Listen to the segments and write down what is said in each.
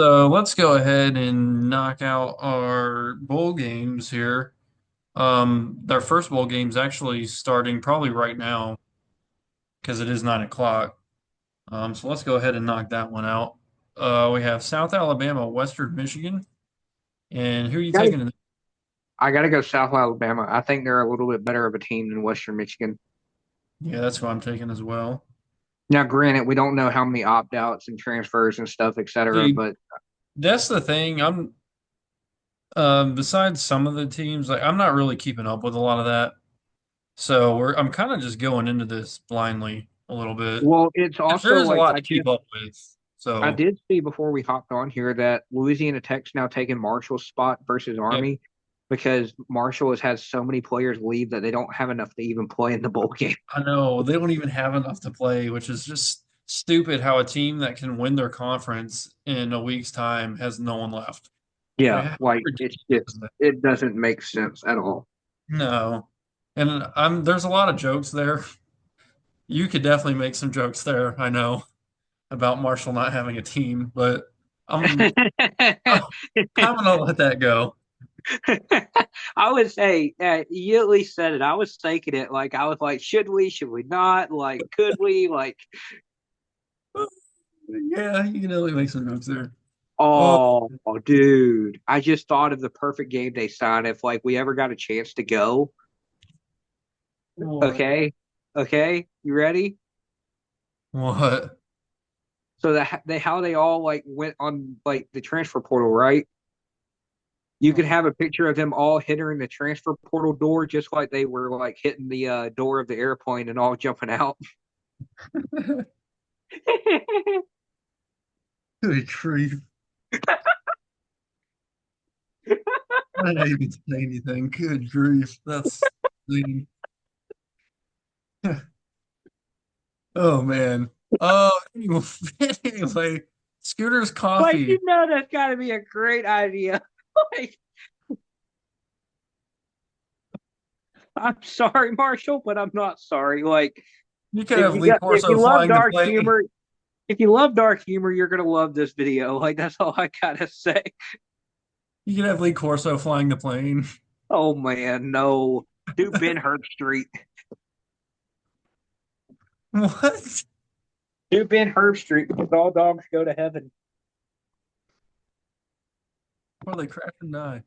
So let's go ahead and knock out our bowl games here. Their first bowl game's actually starting probably right now because it is 9 o'clock. So let's go ahead and knock that one out. We have South Alabama, Western Michigan, and who are you Gotta, taking in? I got to go South Alabama. I think they're a little bit better of a team than Western Michigan. Yeah, that's who I'm taking as well. Now, granted, we don't know how many opt-outs and transfers and stuff, et cetera, See, but that's the thing. I'm besides some of the teams, like I'm not really keeping up with a lot of that. So I'm kind of just going into this blindly a little bit. well, it's There also is a like lot to keep up with. I So, did see before we hopped on here that Louisiana Tech's now taking Marshall's spot versus yep, Army because Marshall has had so many players leave that they don't have enough to even play in the bowl game. I know they don't even have enough to play, which is just stupid how a team that can win their conference in a week's time has no one left. Like, Yeah, how like it's ridiculous just is that? it doesn't make sense at all. No. And there's a lot of jokes there. You could definitely make some jokes there, I know, about Marshall not having a team, but I'm I'm gonna let that go. I would say you at least said it. I was taking it like I was like, should we? Should we not? Like, could we? Like, Yeah, you can definitely make some jokes there. Oh, oh, dude, I just thought of the perfect game day sign if like we ever got a chance to go. what? Okay, okay, you ready? What? So that they how they all like went on like the transfer portal, right? You could have a picture of them all hitting the transfer portal door, just like they were like hitting the door of the airplane and all jumping out. Good grief. I didn't even say anything. Good grief. That's oh man. Anyway, anyway, Scooter's Like, coffee. that's got to be a great idea. Like, I'm sorry, Marshall, but I'm not sorry. Like, You could have Lee if Corso you love flying the dark plane. humor, you're gonna love this video. Like, that's all I gotta say. You could have Lee Corso flying the plane. Oh man, no, do Ben Herbstreit. What? Do Ben Herbstreit because all dogs go to heaven. Or they crash and die.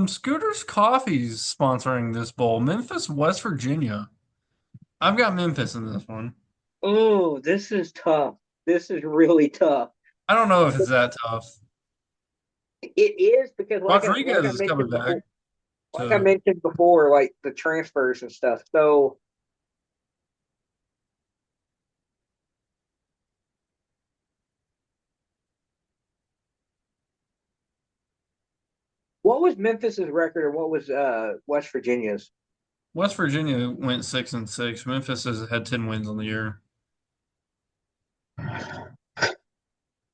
Scooter's Coffee's sponsoring this bowl. Memphis, West Virginia. I've got Memphis in this one. Oh, this is tough. This is really tough. I don't know if it's that tough. It is because Rodriguez is coming back. like I So mentioned before, like the transfers and stuff. So what was Memphis's record and what was West Virginia's? West Virginia went 6-6. Memphis has had 10 wins on the year.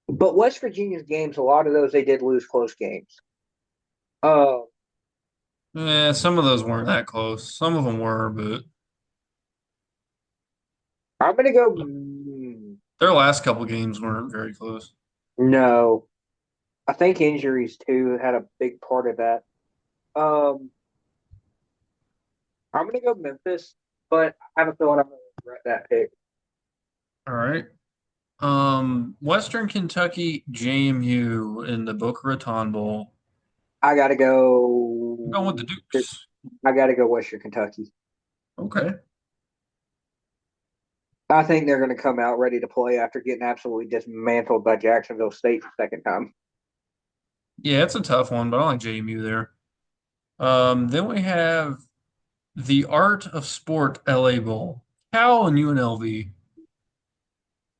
But West Virginia's games, a lot of those they did lose close games. Uh, Yeah, some of those weren't that close. Some of them were, but I'm gonna go their last couple games weren't very close. no. I think injuries too had a big part of that. Um, I'm gonna go Memphis, but I have a feeling I'm gonna regret that pick. All right. Western Kentucky JMU in the Boca Raton Bowl. I gotta I'm going with go. the Dukes. I gotta go Western Kentucky. Okay. I think they're gonna come out ready to play after getting absolutely dismantled by Jacksonville State the second time. Yeah, it's a tough one, but I like JMU there. Then we have the Art of Sport LA Bowl. Cal and UNLV.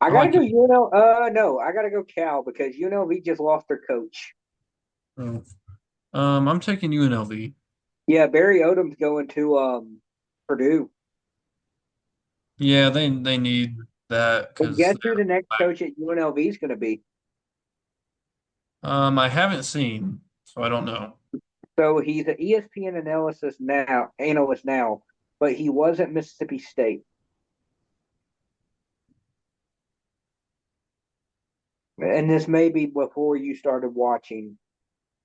I I gotta like go it. UNL. No, I gotta go Cal because UNLV just lost their coach. I'm taking UNLV. Yeah, Barry Odom's going to Purdue. Yeah, they need that And because guess who the next coach at UNLV is going to be? I haven't seen, so I don't know. So he's an ESPN analyst now, but he was at Mississippi State. And this may be before you started watching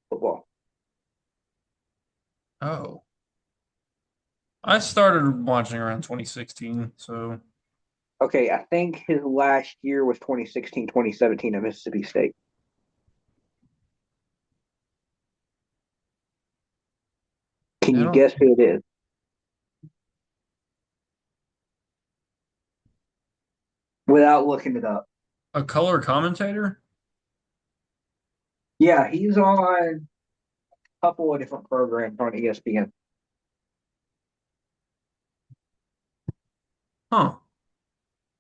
football. Oh, I started watching around 2016, so Okay, I think his last year was 2016, 2017 at Mississippi State. Can I you don't guess who it is? Without looking it up. a color commentator? Yeah, he's on a couple of different programs on ESPN. Huh.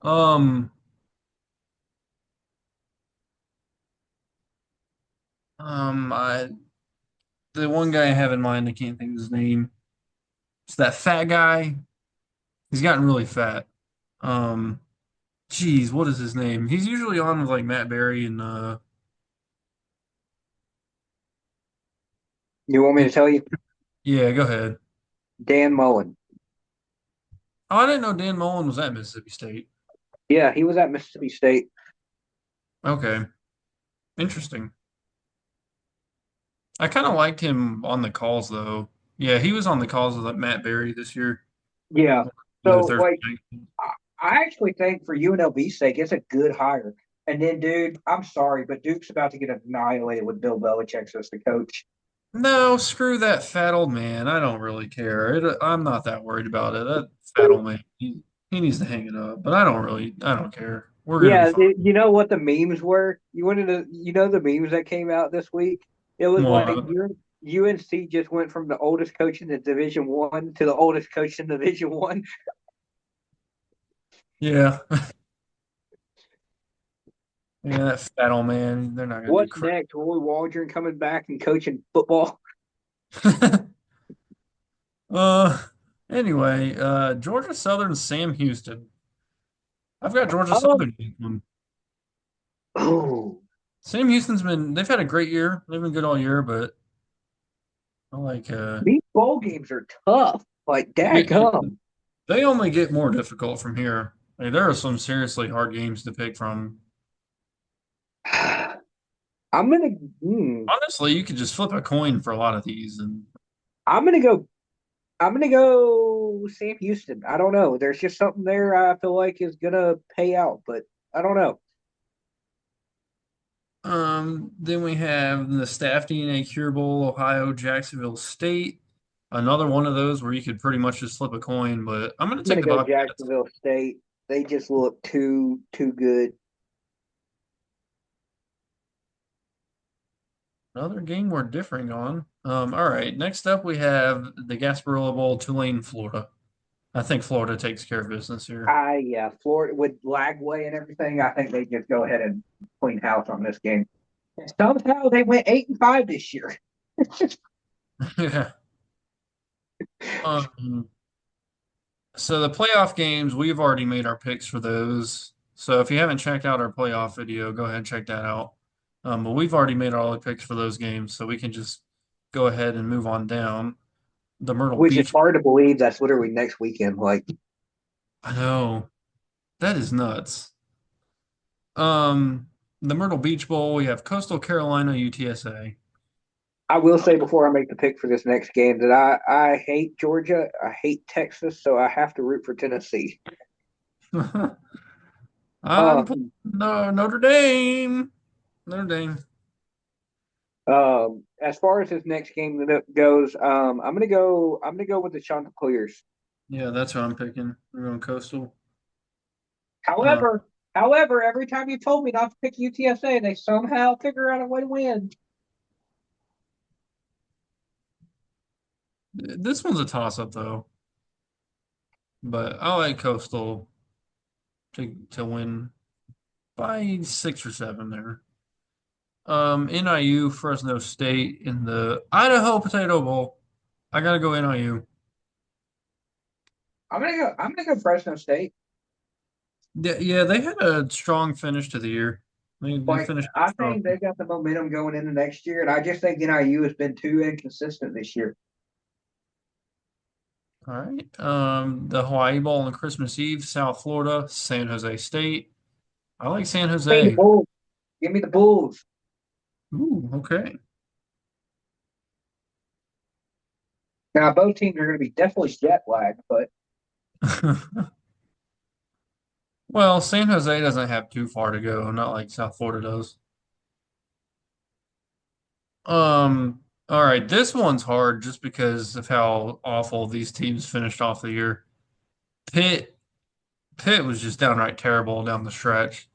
Um, I the one guy I have in mind, I can't think of his name. It's that fat guy. He's gotten really fat. Um, Geez, what is his name? He's usually on with like Matt Berry and You want me to yeah, tell you? yeah, go ahead. Dan Mullen. Oh, I didn't know Dan Mullen was at Mississippi State. Yeah, he was at Mississippi State. Okay, interesting. I kind of liked him on the calls though. Yeah, he was on the calls with Matt Berry this year Yeah. with So, their like, I actually think for UNLV's sake, it's a good hire. And then, dude, I'm sorry, but Duke's about to get annihilated with Bill Belichick as the coach. No, screw that fat old man. I don't really care. I'm not that worried about it. That fat old man, he needs to hang it up. But I don't care. We're gonna be Yeah, fine. you know what the memes were? You know the memes that came out this week? It was like Well, UNC just went from the oldest coach in the Division One to the oldest coach in Division One. yeah, yeah, that fat old man. They're not gonna do What's crap. next? Roy Waldron coming back and coaching football? Uh, anyway, Georgia Southern Sam Houston. I've got Georgia Oh, Southern in one. oh, Sam Houston's they've had a great year. They've been good all year, but I like these bowl games are tough. Like, yeah, dadgum. they only get more difficult from here. Like, there are some seriously hard games to pick from. I'm gonna, hmm, Honestly, you could just flip a coin for a lot of these, and I'm gonna go. I'm gonna go Sam Houston. I don't know. There's just something there I feel like is gonna pay out, but I don't know. then we have the Staff DNA Cure Bowl, Ohio, Jacksonville State. Another one of those where you could pretty much just flip a coin, but I'm going I'm to take gonna the go Bobcats. Jacksonville State. They just look too good. Another game we're differing on. All right. Next up, we have the Gasparilla Bowl, Tulane, Florida. I think Florida takes care of business here. I Yeah, Florida with Lagway and everything. I think they just go ahead and clean house on this game. Somehow they went 8-5 this year. Yeah. Um, so the playoff games, we've already made our picks for those. So if you haven't checked out our playoff video, go ahead and check that out. But we've already made all the picks for those games, so we can just go ahead and move on down. The Myrtle Which is Beach. hard to believe that's literally next weekend. Like, I know that is nuts. Um, the Myrtle Beach Bowl, we have Coastal Carolina, UTSA. I will say before I make the pick for this next game that I hate Georgia, I hate Texas, so I have to root for Tennessee. I'm Uh, putting no Notre Dame. Notre Dame. as far as this next game goes, I'm gonna go with the Chanticleers. Yeah, that's what I'm picking. We're going Coastal. Uh, However, every time you told me not to pick UTSA, they somehow figure out a way to win. this one's a toss-up though, but I like Coastal to win by 6 or 7 there. NIU, Fresno State in the Idaho Potato Bowl. I gotta go NIU. I'm gonna go Fresno State. Yeah, yeah, they had a strong finish to the year. They Like, finished I strong. think they've got the momentum going into next year, and I just think NIU has been too inconsistent this year. All right. The Hawaii Bowl on Christmas Eve, South Florida, San Jose State. I like San Hey, Jose. Bull. Give me the Bulls. Ooh, okay. Now, both teams are going to be definitely jet lagged, but Well, San Jose doesn't have too far to go, not like South Florida does. All right, this one's hard just because of how awful these teams finished off the year. Pitt, Pitt was just downright terrible down the stretch.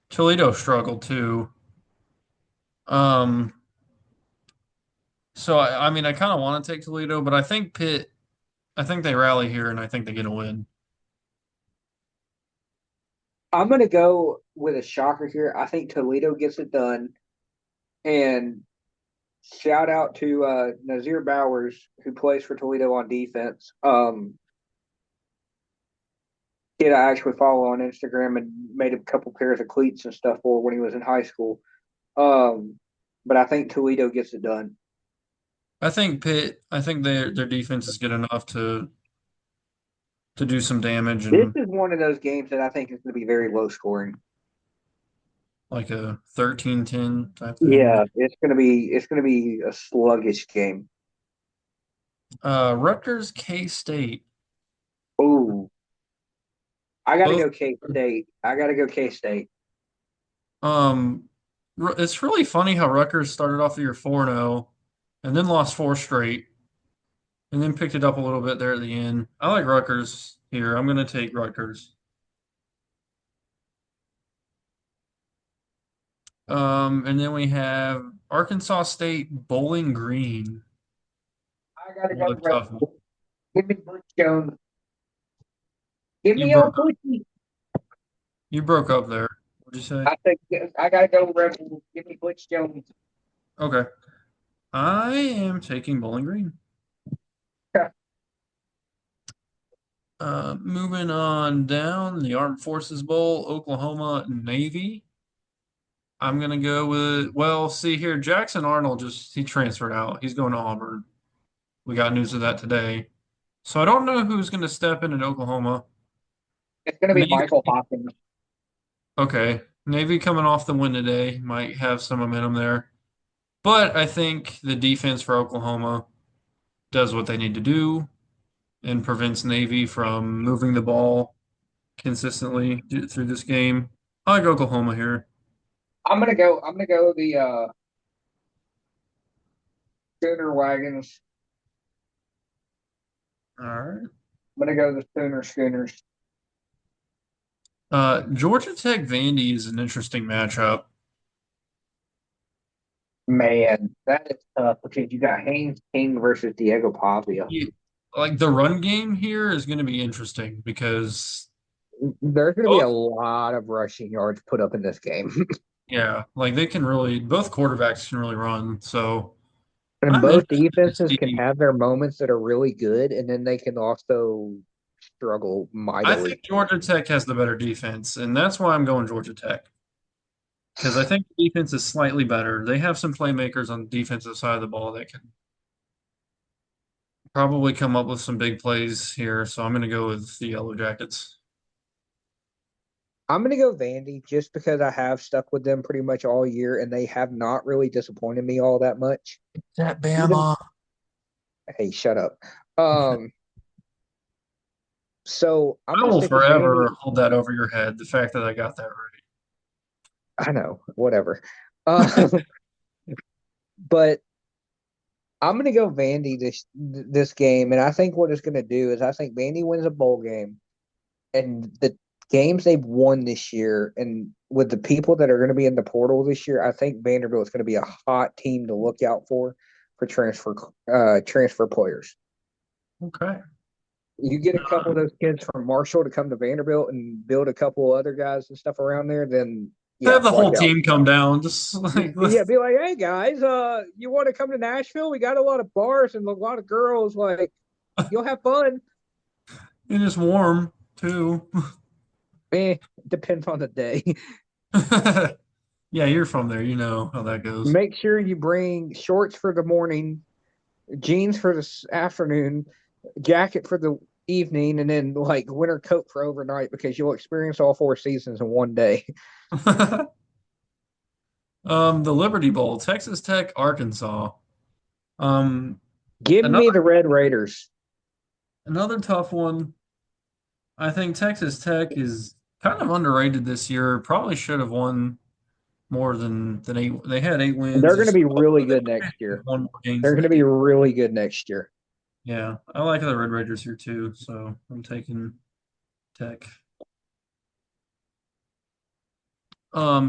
Toledo struggled too. Um, so I mean, I kind of want to take Toledo, but I think Pitt, I think they rally here, and I think they get a win. I'm going to go with a shocker here. I think Toledo gets it done. And shout out to Nazir Bowers, who plays for Toledo on defense. Kid I actually follow on Instagram and made a couple pairs of cleats and stuff for when he was in high school. Um, but I think Toledo gets it done. I think Pitt, I think their defense is good enough to do some damage This and is one of those games that I think is going to be very low scoring. like a 13-10 type thing. Yeah, it's gonna be a sluggish game. Rutgers, K-State. Ooh, I got to Both go K State. I got to go K State. um it's really funny how Rutgers started off the year 4-0 and then lost four straight and then picked it up a little bit there at the end. I like Rutgers here. I'm gonna take Rutgers. And then we have Arkansas State, Bowling Green. I got to go Another Red tough one. Bull. Give me Butch Jones. Give You me old broke Butchie. you broke up there. What'd you say? I think I got to go Red Bull. Give me Butch Jones. Okay. I am taking Bowling Green. Moving on down, the Armed Forces Bowl, Oklahoma Navy. I'm gonna go with, well, see here, Jackson Arnold he transferred out. He's going to Auburn. We got news of that today. So I don't know who's gonna step in at Oklahoma. It's going to be Navy, Michael Hopkins. okay. Navy coming off the win today might have some momentum there. But I think the defense for Oklahoma does what they need to do and prevents Navy from moving the ball consistently through this game. I like Oklahoma here. I'm gonna go. I'm gonna go the Sooner Wagons. All right. I'm gonna go the Sooner Schooners. Georgia Tech Vandy is an interesting matchup. Man, that is tough because you got Haynes King versus Diego Pavia. You- like the run game here is going to be interesting because There's going to be a both, lot of rushing yards put up in this game. yeah, like they can really, both quarterbacks can really run. So And I'm both interested to defenses can see. have their moments that are really good, and then they can also struggle I mightily. think Georgia Tech has the better defense, and that's why I'm going Georgia Tech because I think the defense is slightly better. They have some playmakers on the defensive side of the ball that can probably come up with some big plays here. So I'm going to go with the Yellow Jackets. I'm going to go Vandy just because I have stuck with them pretty much all year, and they have not really disappointed me all that much. That Even, Bama. hey, shut up. Um, so I'm I going to will stick with forever Vandy. hold that over your head, the fact that I got that right. I know, whatever. Uh, but I'm going to go Vandy this game, and I think what it's going to do is I think Vandy wins a bowl game, and the games they've won this year, and with the people that are going to be in the portal this year, I think Vanderbilt is going to be a hot team to look out for transfer players. Okay. You get a couple of those kids from Marshall to come to Vanderbilt and build a couple of other guys and stuff around there, then yeah, Have the watch whole out. team come down, just like Yeah, be like, hey guys, you want to come to Nashville? We got a lot of bars and a lot of girls. Like, you'll have fun. and it's warm too. Depends on the day. Yeah, you're from there, you know how that goes. Make sure you bring shorts for the morning, jeans for the afternoon, jacket for the evening, and then like winter coat for overnight because you'll experience all four seasons in one day. The Liberty Bowl, Texas Tech, Arkansas. Um, Give another me the Red Raiders. another tough one. I think Texas Tech is kind of underrated this year. Probably should have won more than eight. They had 8 wins. They're They going to just be really good next had year. one more games They're than going to they be did. really good next year. Yeah, I like the Red Raiders here too. So I'm taking Tech.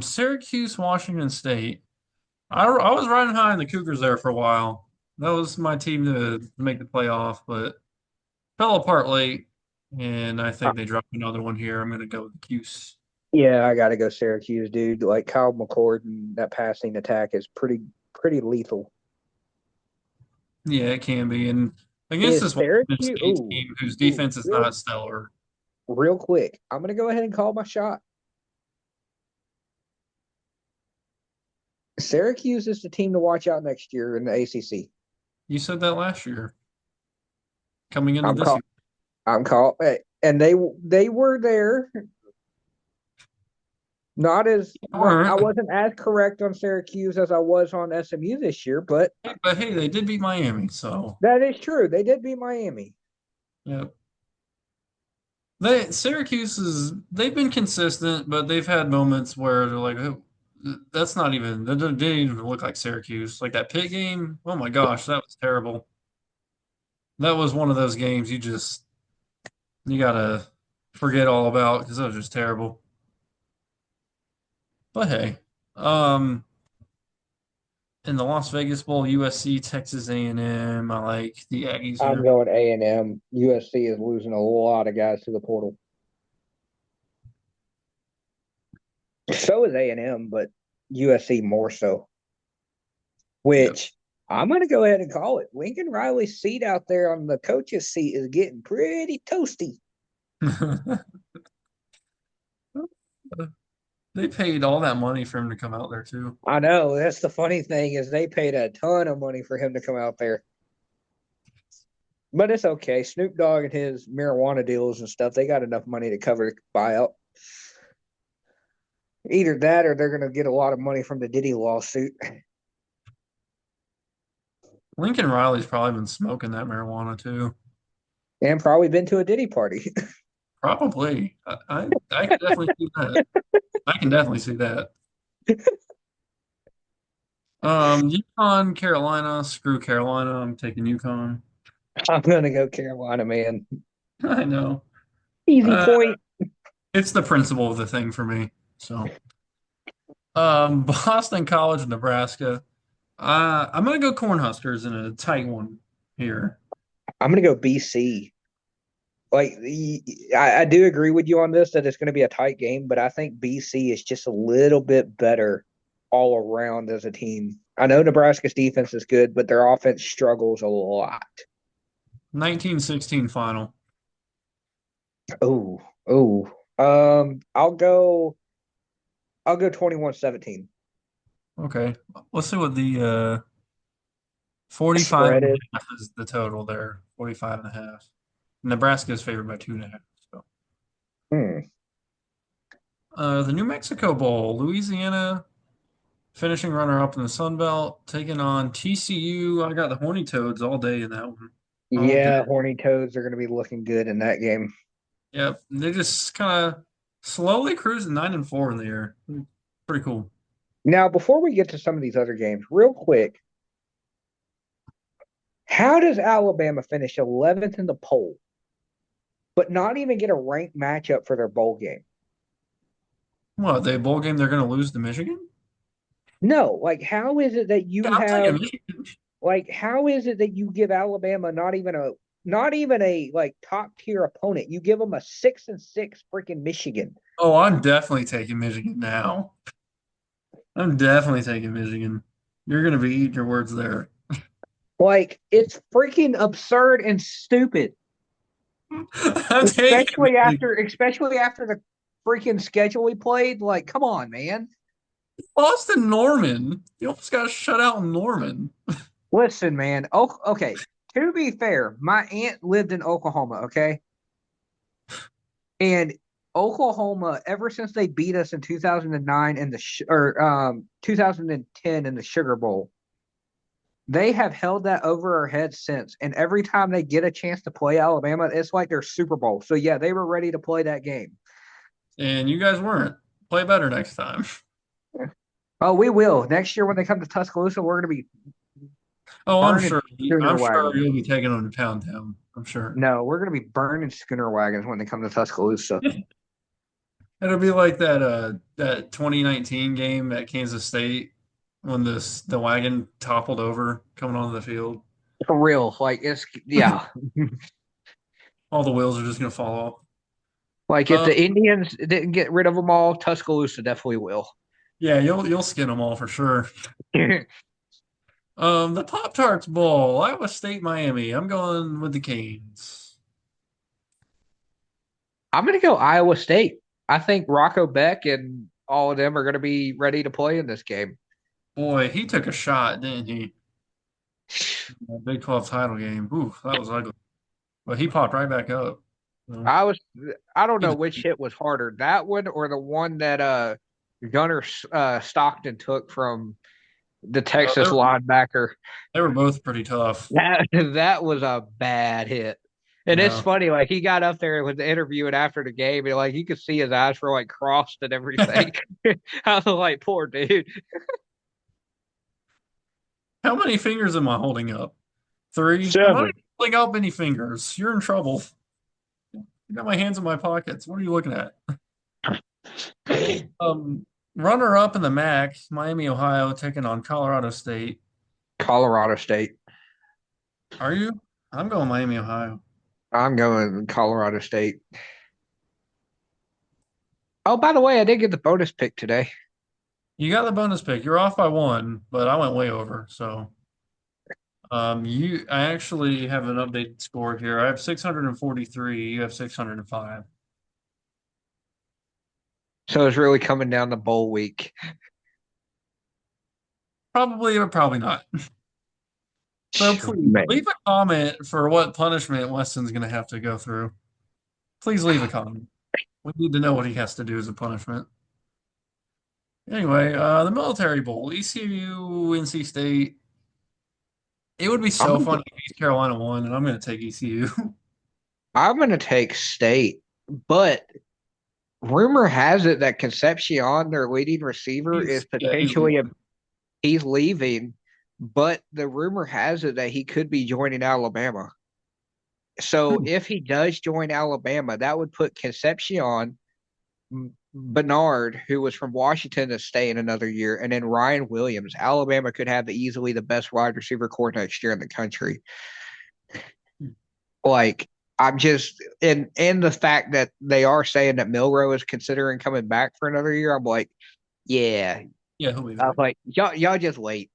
Syracuse, Washington State. I was riding high in the Cougars there for a while. That was my team to make the playoff, but fell apart late, and I Uh, think they dropped another one here. I'm going to go with the Cuse. yeah, I got to go Syracuse, dude. Like Kyle McCord and that passing attack is pretty lethal. Yeah, it can be. And against Is this Washington Syracuse? State team whose Ooh, defense is not stellar. real quick. I'm going to go ahead and call my shot. Syracuse is the team to watch out next year in the ACC. You said that last year, coming into I'm this call. year. I'm call. And they were there. Not as They not. I weren't. wasn't as correct on Syracuse as I was on SMU this year, but But hey, they did beat Miami, so that is true. They did beat Miami. yeah. They've been consistent, but they've had moments where they're like, "Oh, that's not even that didn't even look like Syracuse." Like that pit game. Oh my gosh, that was terrible. That was one of those games you gotta forget all about because that was just terrible. But hey, um, in the Las Vegas Bowl, USC, Texas A&M. I like the Aggies I'm here. going A&M. USC is losing a lot of guys to the portal. So is A&M, but USC more so. Yep. Which I'm going to go ahead and call it. Lincoln Riley's seat out there on the coach's seat is getting pretty toasty. They paid all that money for him to come out there too. I know. That's the funny thing is they paid a ton of money for him to come out there. But it's okay. Snoop Dogg and his marijuana deals and stuff, they got enough money to cover the buyout. Either that or they're going to get a lot of money from the Diddy lawsuit. Lincoln Riley's probably been smoking that marijuana too. And probably been to a Diddy party. Probably. I can definitely see that. I can definitely see that. UConn, Carolina. Screw Carolina. I'm taking UConn. I'm going to go Carolina, man. I know. Easy Uh, point. it's the principle of the thing for me. So, Boston College, Nebraska. I'm gonna go Cornhuskers in a tight one here. I'm going to go BC. Like, I do agree with you on this that it's going to be a tight game, but I think BC is just a little bit better all around as a team. I know Nebraska's defense is good, but their offense struggles a lot. 1916 final. Oh, oh. I'll go 21-17. Okay. Let's see what the 45 Spread and is. a half is the total there. 45 and a half. Nebraska is favored by 2.5. So, Hmm. the New Mexico Bowl, Louisiana finishing runner up in the Sun Belt, taking on TCU. I got the Horny Toads all day in that one. All day. Yeah, Horny Toads are going to be looking good in that game. Yep. They just kind of slowly cruising 9-4 in the year. Pretty cool. Now, before we get to some of these other games, real quick, how does Alabama finish 11th in the poll, but not even get a ranked matchup for their bowl game? What, they bowl game they're going to lose to Michigan? No, like how is it that Yeah, you I'm taking have Michigan. like how is it that you give Alabama not even a like top tier opponent? You give them a 6-6 freaking Michigan. Oh, I'm definitely taking Michigan now. I'm definitely taking Michigan. You're going to be eating your words there. Like it's freaking absurd and stupid. I'm taking Michigan. Especially after the freaking schedule we played. Like, come on, man. Lost to Norman. You almost got shut out in Norman. Listen, man. Oh, okay. To be fair, my aunt lived in Oklahoma, okay? And Oklahoma, ever since they beat us in 2009 in the 2010 in the Sugar Bowl, they have held that over our heads since. And every time they get a chance to play Alabama, it's like their Super Bowl. So yeah, they were ready to play that game. And you guys weren't. Play better next time. Oh, we will. Next year when they come to Tuscaloosa, we're gonna be Oh, I'm burning sure. schooner I'm sure wagons. you'll be taking them to Pound Town. I'm sure. No, we're gonna be burning schooner wagons when they come to Tuscaloosa. It'll be like that 2019 game at Kansas State when the wagon toppled over coming onto the field. For real. Like it's yeah. All the wheels are just gonna fall Like if off. the Indians didn't get rid of them all, Tuscaloosa definitely will. Yeah, you'll skin them all for sure. The Pop Tarts Bowl, Iowa State, Miami. I'm going with the Canes. I'm gonna go Iowa State. I think Rocco Beck and all of them are gonna be ready to play in this game. Boy, he took a shot, didn't he? That Big 12 title game. Ooh, that was ugly. But he popped right back up. So, I was I don't he know just, which hit was harder, that one or the one that Gunner Stockton took from the uh, they Texas were, linebacker. they were both pretty tough. That was a bad hit. And it's Yeah. funny, like he got up there with the interview and after the game, and like you could see his eyes were like crossed and everything. I was like, poor dude. How many fingers am I holding up? Three? I'm not even Seven. holding up any fingers. You're in trouble. I got my hands in my pockets. What are you looking at? Um, Runner up in the MAC, Miami, Ohio, taking on Colorado State. Colorado State. Are you? I'm going Miami, Ohio. I'm going Colorado State. Oh, by the way, I did get the bonus pick today. You got the bonus pick. You're off by one, but I went way over. So, I actually have an updated score here. I have 643. You have 605. So it's really coming down to bowl week. Probably, but probably not. So please Man. leave a comment for what punishment Weston's going to have to go through. Please leave a comment. We need to know what he has to do as a punishment. Anyway, the Military Bowl, ECU, NC State. It would be I'm so gonna, funny if East Carolina won, and I'm going to take ECU. I'm gonna take State, but rumor has it that Concepcion, their leading receiver, is He's potentially leaving. he's leaving, but the rumor has it that he could be joining Alabama. So if he does join Alabama, that would put Concepcion, Bernard, who was from Washington, to stay in another year, and then Ryan Williams. Alabama could have easily the best wide receiver core next year in the country. Like I'm just and the fact that they are saying that Milrow is considering coming back for another year, I'm like, yeah. Yeah, he'll be I was back. like, y'all just wait.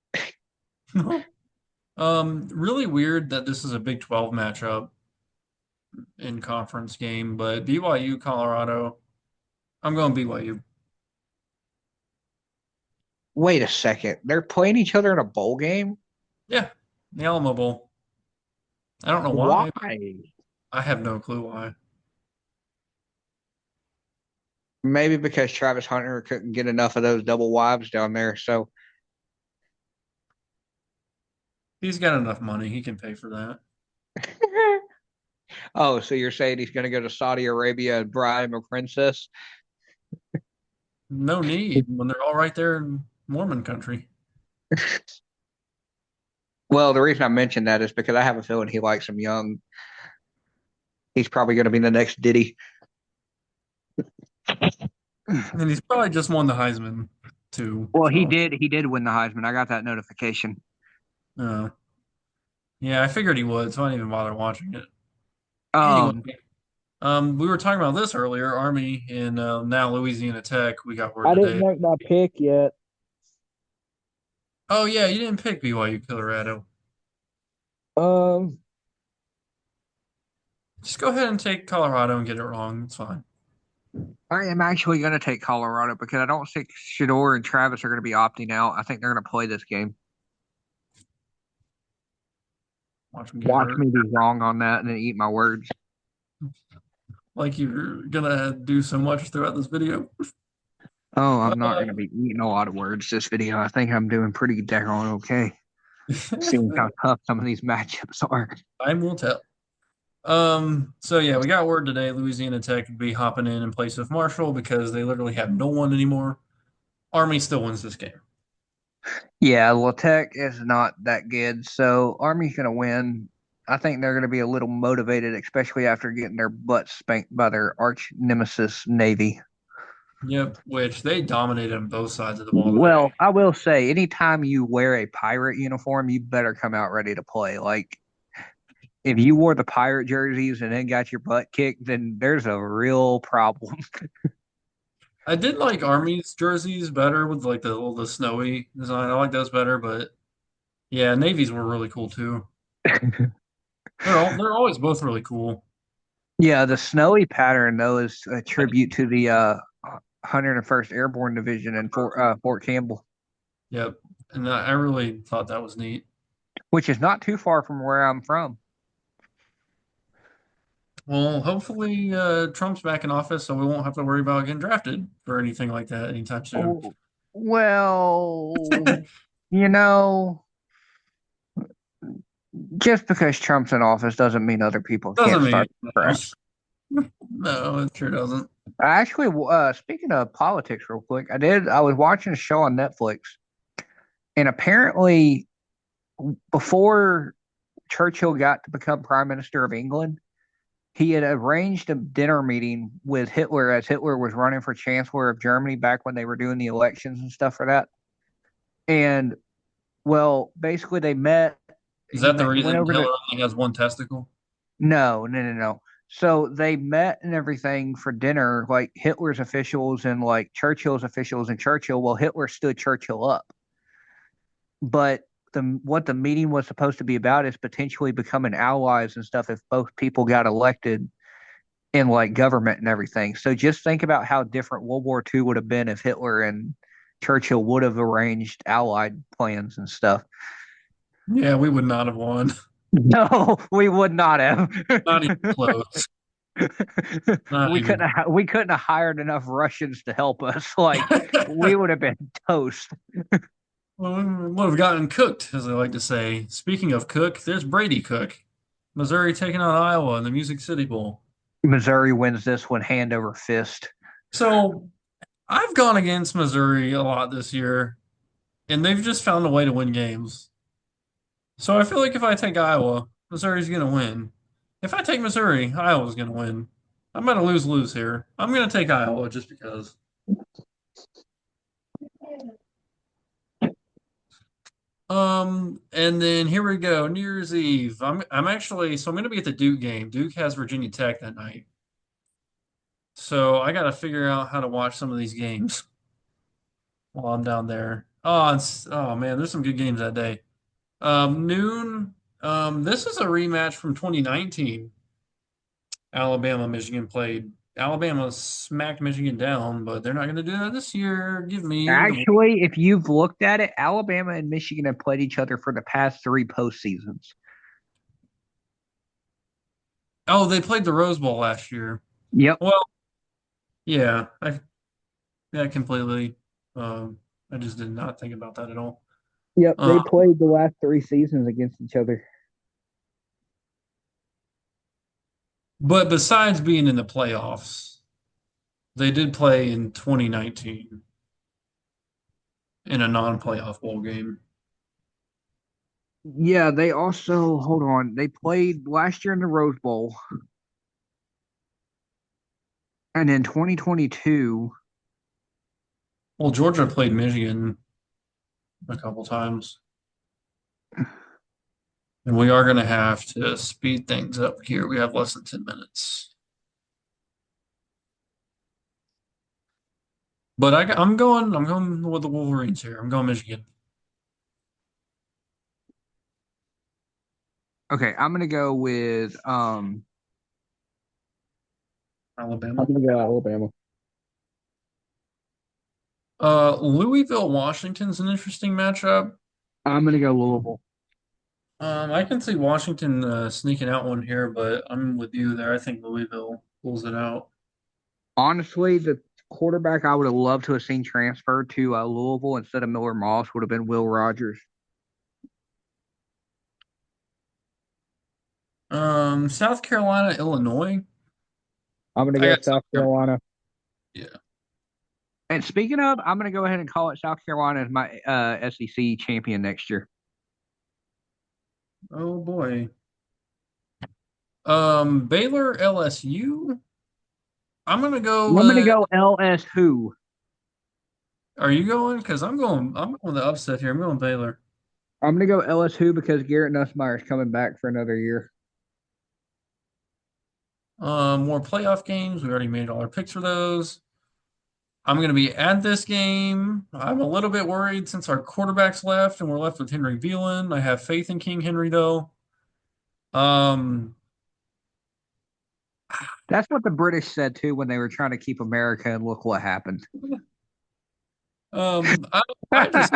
Really weird that this is a Big 12 matchup in conference game, but BYU, Colorado, I'm going BYU. Wait a second. They're playing each other in a bowl game? Yeah, the Alamo Bowl. I don't know Why? why, but I have no clue why. Maybe because Travis Hunter couldn't get enough of those double wives down there. So, He's got enough money, he can pay for that. oh, so you're saying he's going to go to Saudi Arabia and bribe a princess? No need when they're all right there in Mormon country. Well, the reason I mentioned that is because I have a feeling he likes him young. He's probably going to be the next Diddy. And he's probably just won the Heisman too. Well, he So, did. He did win the Heisman. I got that notification. uh, yeah, I figured he would, so I didn't even bother watching it. Anyway, Um, we were talking about this earlier, Army and now Louisiana Tech. We got word I didn't today. make my pick yet. Oh yeah, you didn't pick BYU Colorado. Um, Just go ahead and take Colorado and get it wrong. It's fine. I am actually going to take Colorado because I don't think Shador and Travis are going to be opting out. I think they're going to play this game. Watch them get Watch hurt. me be wrong on that and then eat my words. like you're gonna do so much throughout this video. Oh, I'm not Uh, gonna be eating a lot of words this video. I think I'm doing pretty daggone okay, seeing how tough some of these matchups are. time will tell. So yeah, we got word today Louisiana Tech would be hopping in place of Marshall because they literally have no one anymore. Army still wins this game. Yeah, well, Tech is not that good, so Army's gonna win. I think they're gonna be a little motivated, especially after getting their butts spanked by their arch nemesis Navy. Yep, which they dominated on both sides of the ball today. Well, I will say, anytime you wear a pirate uniform, you better come out ready to play. Like, if you wore the pirate jerseys and then got your butt kicked, then there's a real problem. I did like Army's jerseys better with like the snowy design. I like those better, but yeah, Navy's were really cool too. They're always both really cool. Yeah, the snowy pattern though is a tribute to the 101st Airborne Division in Fort Campbell, Yep, and I really thought that was neat. which is not too far from where I'm from. Well, hopefully Trump's back in office, so we won't have to worry about getting drafted or anything like that anytime soon. Oh, well, you know, just because Trump's in office doesn't mean other people can't Doesn't mean start fresh. no, it sure doesn't. Actually, speaking of politics, real quick, I was watching a show on Netflix, and apparently, before Churchill got to become Prime Minister of England, he had arranged a dinner meeting with Hitler as Hitler was running for Chancellor of Germany back when they were doing the elections and stuff for that. And well, basically they met. Is that the Went reason over Hitler to only has one testicle? no. So they met and everything for dinner, like Hitler's officials and like Churchill's officials and Churchill. Well, Hitler stood Churchill up, but what the meeting was supposed to be about is potentially becoming allies and stuff if both people got elected in like government and everything. So just think about how different World War II would have been if Hitler and Churchill would have arranged allied plans and stuff. Yeah, we would not have won. No, we would not have. Not even close. Not even. We couldn't have hired enough Russians to help us. Like we would have been toast. Well, we would have gotten cooked, as I like to say. Speaking of cook, there's Brady Cook. Missouri taking on Iowa in the Music City Bowl. Missouri wins this one hand over fist. So I've gone against Missouri a lot this year, and they've just found a way to win games. So I feel like if I take Iowa, Missouri's going to win. If I take Missouri, Iowa's going to win. I'm going to lose here. I'm going to take Iowa just because. And then here we go, New Year's Eve. I'm actually so I'm going to be at the Duke game. Duke has Virginia Tech that night. So I got to figure out how to watch some of these games while I'm down there. Oh man, there's some good games that day. Noon. This is a rematch from 2019. Alabama, Michigan played. Alabama smacked Michigan down, but they're not going to do that this year. Give me the. Actually, if you've looked at it, Alabama and Michigan have played each other for the past three postseasons. Oh, they played the Rose Bowl last year. Yep. Well, yeah, I completely. I just did not think about that at all. Yep, Uh, they played the last three seasons against each other. but besides being in the playoffs, they did play in 2019 in a non-playoff bowl game. Yeah, they also hold on. They played last year in the Rose Bowl, and in 2022, Well, Georgia played Michigan a couple times, and we are going to have to speed things up here. We have less than 10 minutes. But I'm going with the Wolverines here. I'm going Michigan. okay, I'm gonna go with Alabama. I'm gonna go Alabama. Louisville, Washington's an interesting matchup. I'm gonna go Louisville. I can see Washington sneaking out one here, but I'm with you there. I think Louisville pulls it out. Honestly, the quarterback I would have loved to have seen transfer to Louisville instead of Miller Moss would have been Will Rogers. South Carolina, Illinois. I'm gonna I go got South South Carolina. Carolina. Yeah. And speaking of, I'm going to go ahead and call it South Carolina as my SEC champion next year. Oh boy. Baylor, LSU. I'm gonna go I'm going to with. go LS who. Are you going? Because I'm going. I'm going the upset here. I'm going Baylor. I'm going to go LS who because Garrett Nussmeier is coming back for another year. More playoff games. We already made all our picks for those. I'm going to be at this game. I'm a little bit worried since our quarterbacks left and we're left with Henry Veland. I have faith in King Henry though. Um, That's what the British said too when they were trying to keep America, and look what happened. um, I, I just,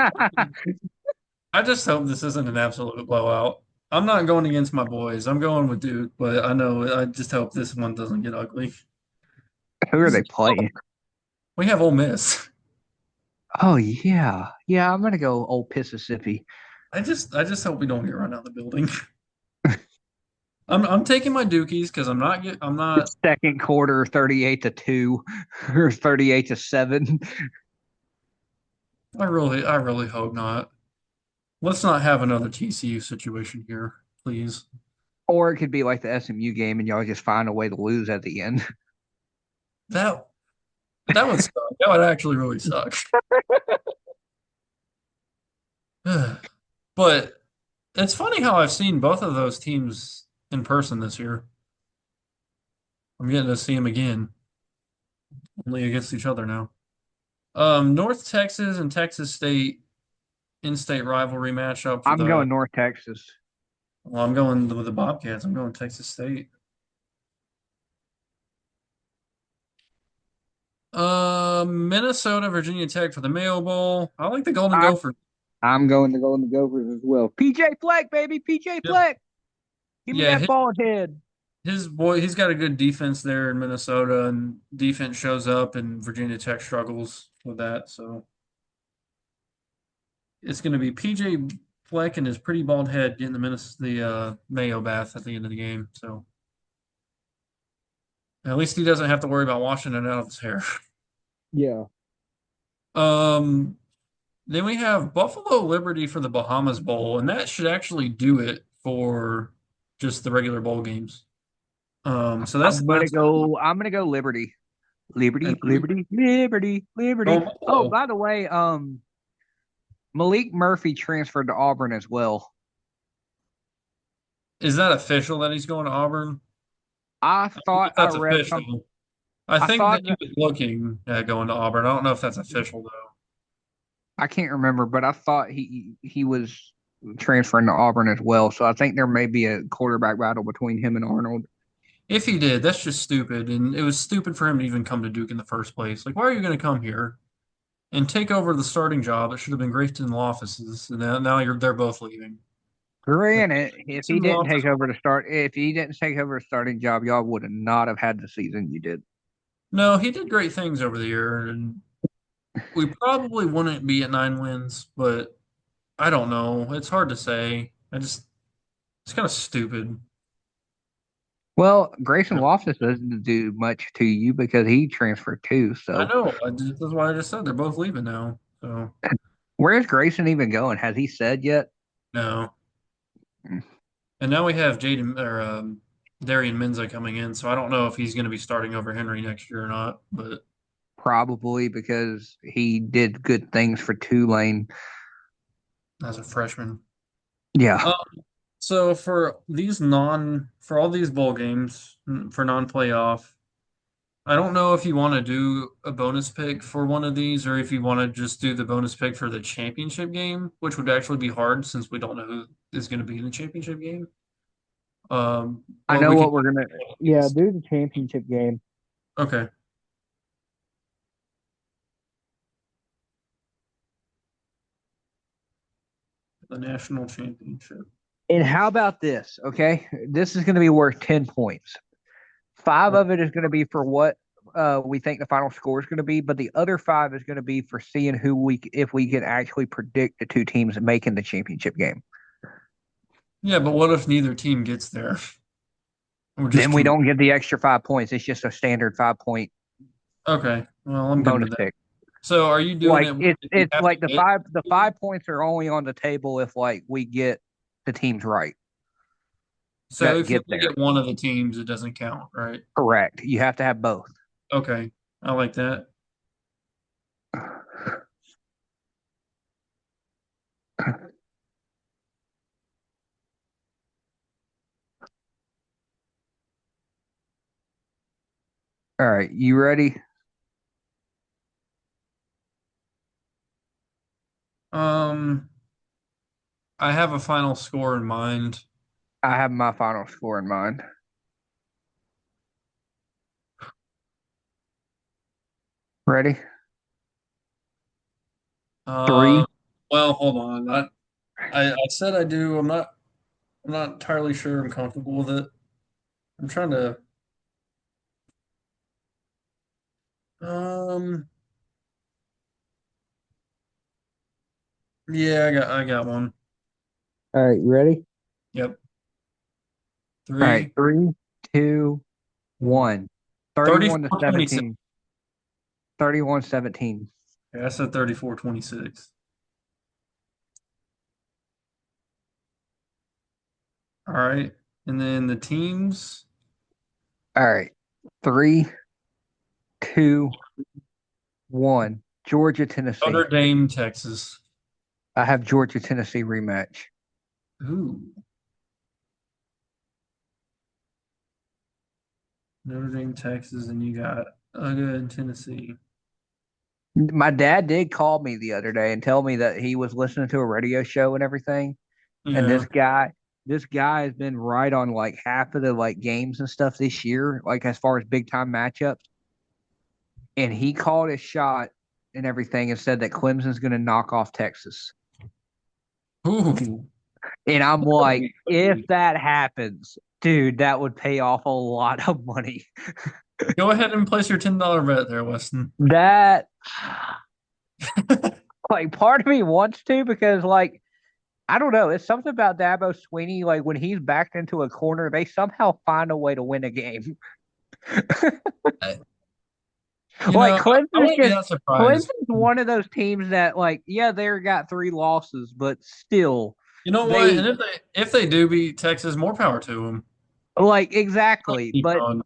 I just hope this isn't an absolute blowout. I'm not going against my boys. I'm going with Duke, but I know I just hope this one doesn't get ugly. Who are they playing? We have Ole Miss. Oh yeah, yeah. I'm going to go old Mississippi. I just hope we don't get run out of the building. I'm taking my Dukies because I'm not. Second quarter, 38-2 or 38-7. I really hope not. Let's not have another TCU situation here, please. Or it could be like the SMU game and y'all just find a way to lose at the end. That that would suck. That would actually really suck. But it's funny how I've seen both of those teams in person this year. I'm getting to see them again, only against each other now. North Texas and Texas State in-state rivalry matchup for I'm the. going North Texas. Well, I'm going with the Bobcats. I'm going Texas State. Minnesota, Virginia Tech for the Mayo Bowl. I like the Golden I'm, Gophers. I'm going to Golden Gophers as well. PJ Fleck, baby. PJ Yep. Fleck. Give me Yeah, that bald head. his boy, he's got a good defense there in Minnesota, and defense shows up, and Virginia Tech struggles with that. So it's going to be PJ Fleck and his pretty bald head getting the Mayo bath at the end of the game. So at least he doesn't have to worry about washing it out of his hair. Yeah. Um, then we have Buffalo Liberty for the Bahamas Bowl, and that should actually do it for just the regular bowl games. So that's I'm gonna go Liberty. Liberty, and Liberty, Liberty, Liberty. oh, Oh, Buffalo. by the way, Malik Murphy transferred to Auburn as well. Is that official that he's going to Auburn? I I don't know thought if I that's read some. official. I I think thought that he was looking at going to Auburn. I don't know if that's official though. I can't remember, but I thought he was transferring to Auburn as well. So I think there may be a quarterback battle between him and Arnold. If he did, that's just stupid. And it was stupid for him to even come to Duke in the first place. Like, why are you going to come here and take over the starting job? It should have been Grayson Loftus's, and now they're both leaving. Like, Granted, Grayson Loftus, if he didn't take over a starting job, y'all would have not have had the season you did. no, he did great things over the year, and we probably wouldn't be at 9 wins, but I don't know. It's hard to say. It's kind of stupid. Well, Grayson Loftus doesn't do much to you because he transferred too. I So know. That's why I just said they're both leaving now. So where's Grayson even going? Has he said yet? no. Hmm. And now we have Darian Minza coming in, so I don't know if he's going to be starting over Henry next year or not. But Probably because he did good things for Tulane. as a freshman, Yeah, um, so for all these bowl games for non-playoff, I don't know if you want to do a bonus pick for one of these or if you want to just do the bonus pick for the championship game, which would actually be hard since we don't know who is going to be in the championship game. I But know we what could. we're gonna. Yeah, do the championship game. Okay. The national championship. And how about this? Okay, this is going to be worth 10 points. 5 of it is going to be for what we think the final score is going to be, but the other 5 is going to be for seeing if we can actually predict the two teams making the championship game. Yeah, but what if neither team gets there? Or just Then we two? don't get the extra 5 points. It's just a standard 5 point Okay, well, I'm good bonus with that. pick. So are you doing Like it it's if you it's have like to get? the 5 points are only on the table if like we get the teams right So that if you get only there. get one of the teams, it doesn't count, right? Correct. You have to have both. Okay, I like that. All right, you ready? Um, I have a final score in mind. I have my final score in mind. Ready? Uh, Three. well, hold on. I said I do. I'm not entirely sure I'm comfortable with it. I'm trying to um yeah, I got one. All right, you ready? Yep. All right, Three. 3, 2, 1. 31 to 34-26. 17. 31-17. Yeah, I said 34-26. All right. And then the teams, All right. 3, 2, 1. Georgia, Tennessee. Notre Dame, Texas. I have Georgia, Tennessee rematch. Ooh. Notre Dame, Texas, and you got UGA in Tennessee. My dad did call me the other day and tell me that he was listening to a radio show and everything. And Yeah. this guy has been right on like half of the like games and stuff this year, like as far as big time matchups. And he called his shot and everything and said that Clemson's going to knock off Texas. Ooh. And I'm like, if that happens, dude, that would pay off a lot of money. Go ahead and place your $10 bet there, Weston. That, like, part of me wants to because, like, I don't know. It's something about Dabo Sweeney. Like, when he's backed into a corner, they somehow find a way to win a game. You Like, know, I Clemson's wouldn't be just, that surprised. Clemson's one of those teams that, like, yeah, they're got 3 losses, but still, You know what? they, And if they do beat Texas, more power to them. like, exactly. Keep But on.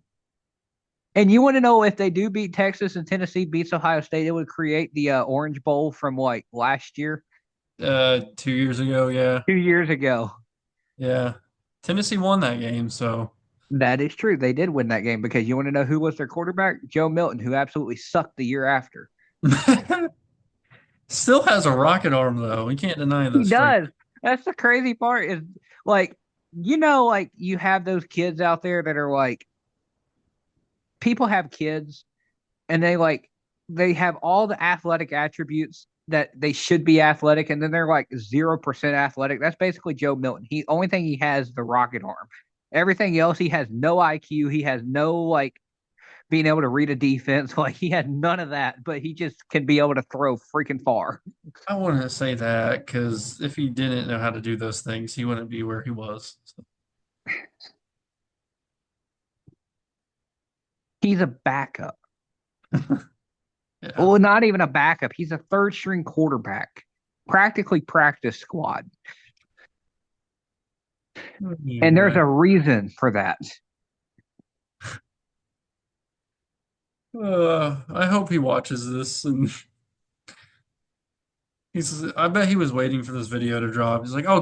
And you want to know if they do beat Texas and Tennessee beats Ohio State, it would create the Orange Bowl from like last year, 2 years ago, yeah. 2 years ago. Yeah. Tennessee won that game, so That is true. They did win that game because you want to know who was their quarterback? Joe Milton, who absolutely sucked the year after. still has a rocket arm though. We can't deny He the strength. does. That's the crazy part is like, like you have those kids out there that are like, people have kids and they have all the athletic attributes that they should be athletic, and then they're like 0% athletic. That's basically Joe Milton. He only thing he has is the rocket arm. Everything else, he has no IQ. He has no like being able to read a defense. Like he had none of that, but he just can be able to throw freaking far. I wouldn't say that because if he didn't know how to do those things, he wouldn't be where he was. So, He's a backup. yeah. Well, not even a backup. He's a third string quarterback, practically practice squad. And there's Anyway, a reason for that. I hope he watches this and I bet he was waiting for this video to drop. He's like, oh,